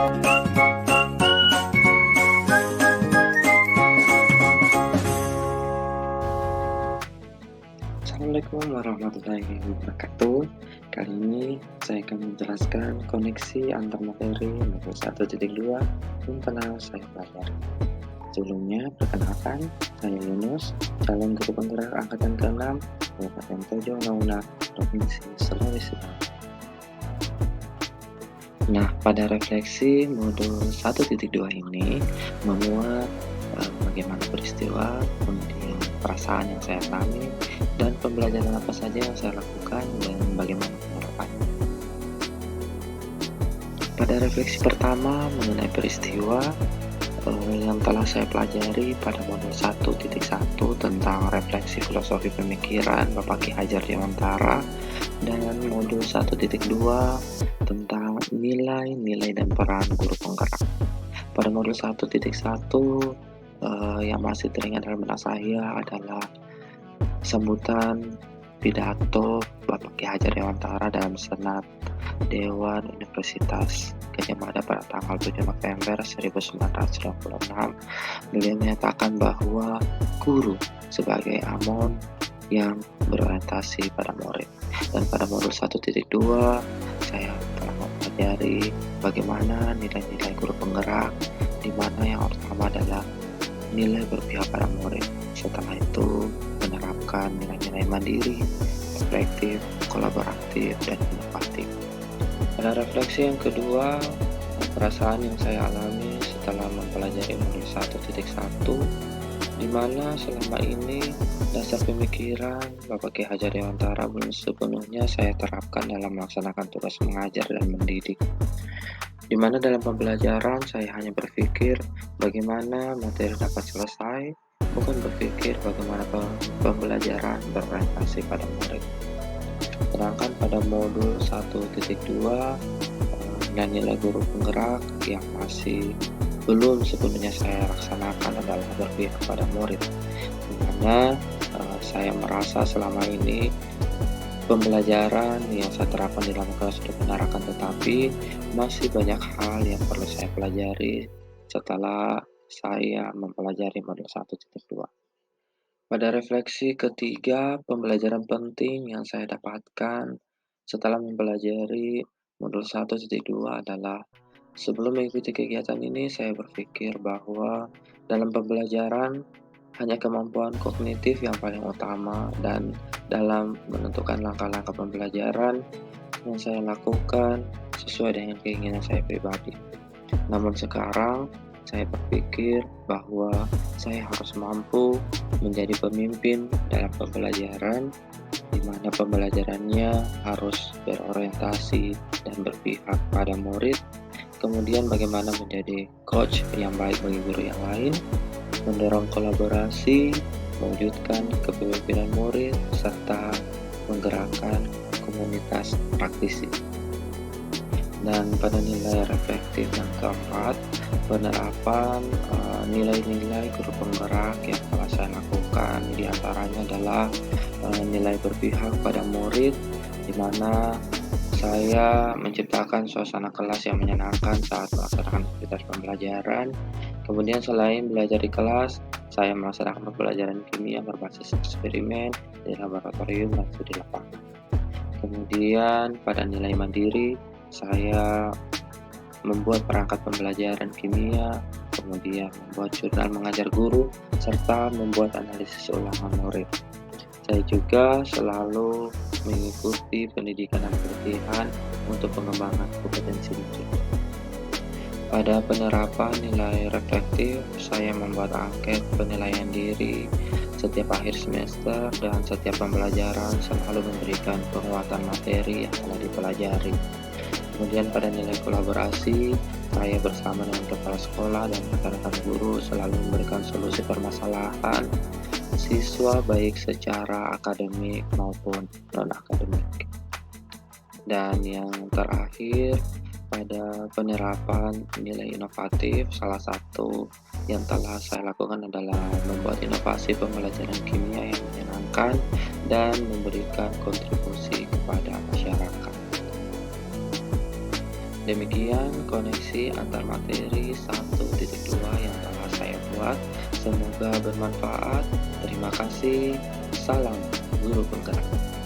Assalamualaikum warahmatullahi wabarakatuh. Kali ini saya akan menjelaskan koneksi antar materi modul 1.2 yang telah saya pelajari. Sebelumnya, perkenalkan, saya Yunus, calon guru penggerak angkatan ke-6 Kabupaten Tojo Nauna, Provinsi Sulawesi Barat. Nah, pada refleksi modul 1.2 ini memuat bagaimana peristiwa, kemudian perasaan yang saya alami, dan pembelajaran apa saja yang saya lakukan dan bagaimana penerapannya. Pada refleksi pertama mengenai peristiwa yang telah saya pelajari pada modul 1.1 tentang refleksi filosofi pemikiran Bapak Ki Hajar Dewantara, dan modul 1.2 tentang nilai-nilai dan peran guru penggerak. Pada modul 1.1 yang masih teringat dalam benak saya adalah sambutan pidato Bapak Ki Hajar Dewantara dalam Senat Dewan Universitas Gadjah Mada pada tanggal 7 November 1996. Beliau menyatakan bahwa guru sebagai amon yang berorientasi pada murid. Dan pada modul 1.2 saya telah mempelajari bagaimana nilai-nilai guru penggerak, di mana yang utama adalah nilai berpihak pada murid. Setelah itu menerapkan nilai-nilai mandiri, reflektif, kolaboratif, dan inovatif. Pada refleksi yang kedua, perasaan yang saya alami setelah mempelajari modul 1.1, di mana selama ini dasar pemikiran Bapak Ki Hajar Dewantara belum sepenuhnya saya terapkan dalam melaksanakan tugas mengajar dan mendidik. Di mana dalam pembelajaran saya hanya berpikir bagaimana materi dapat selesai, bukan berpikir bagaimana pembelajaran berorientasi pada murid. Sedangkan pada modul 1.2 nilai guru penggerak yang masih belum sepenuhnya saya laksanakan adalah berpihak pada murid, di mana saya merasa selama ini pembelajaran yang saya terapkan di dalam kelas sudah mengarahkan, tetapi masih banyak hal yang perlu saya pelajari setelah saya mempelajari modul 1.2. Pada refleksi ketiga, pembelajaran penting yang saya dapatkan setelah mempelajari modul 1.2 adalah sebelum mengikuti kegiatan ini saya berpikir bahwa dalam pembelajaran hanya kemampuan kognitif yang paling utama, dan dalam menentukan langkah-langkah pembelajaran yang saya lakukan sesuai dengan keinginan saya pribadi. Namun sekarang saya berpikir bahwa saya harus mampu menjadi pemimpin dalam pembelajaran, di mana pembelajarannya harus berorientasi dan berpihak pada murid. Kemudian bagaimana menjadi coach yang baik bagi guru yang lain, mendorong kolaborasi, mewujudkan kepemimpinan murid, serta menggerakkan komunitas praktisi. Dan pada nilai reflektif yang keempat, penerapan nilai-nilai guru penggerak yang telah saya lakukan, diantaranya adalah nilai berpihak pada murid, di mana saya menciptakan suasana kelas yang menyenangkan saat melaksanakan aktivitas pembelajaran. Kemudian selain belajar di kelas, saya melaksanakan pembelajaran kimia berbasis eksperimen di laboratorium dan studi lapangan. Kemudian pada nilai mandiri, saya membuat perangkat pembelajaran kimia, kemudian membuat jurnal mengajar guru, serta membuat analisis ulangan murid. Saya juga selalu mengikuti pendidikan dan pelatihan untuk pengembangan kompetensi diri. Pada penerapan nilai reflektif, saya membuat angket penilaian diri setiap akhir semester, dan setiap pembelajaran selalu memberikan penguatan materi yang telah dipelajari. Kemudian pada nilai kolaborasi, saya bersama dengan kepala sekolah dan rekan-rekan guru selalu memberikan solusi permasalahan siswa baik secara akademik maupun non-akademik. Dan yang terakhir, pada penerapan nilai inovatif, salah satu yang telah saya lakukan adalah membuat inovasi pembelajaran kimia yang menyenangkan dan memberikan kontribusi kepada masyarakat. Demikian koneksi antar materi 1.2 yang telah saya buat. Semoga bermanfaat. Terima kasih. Salam guru penggerak.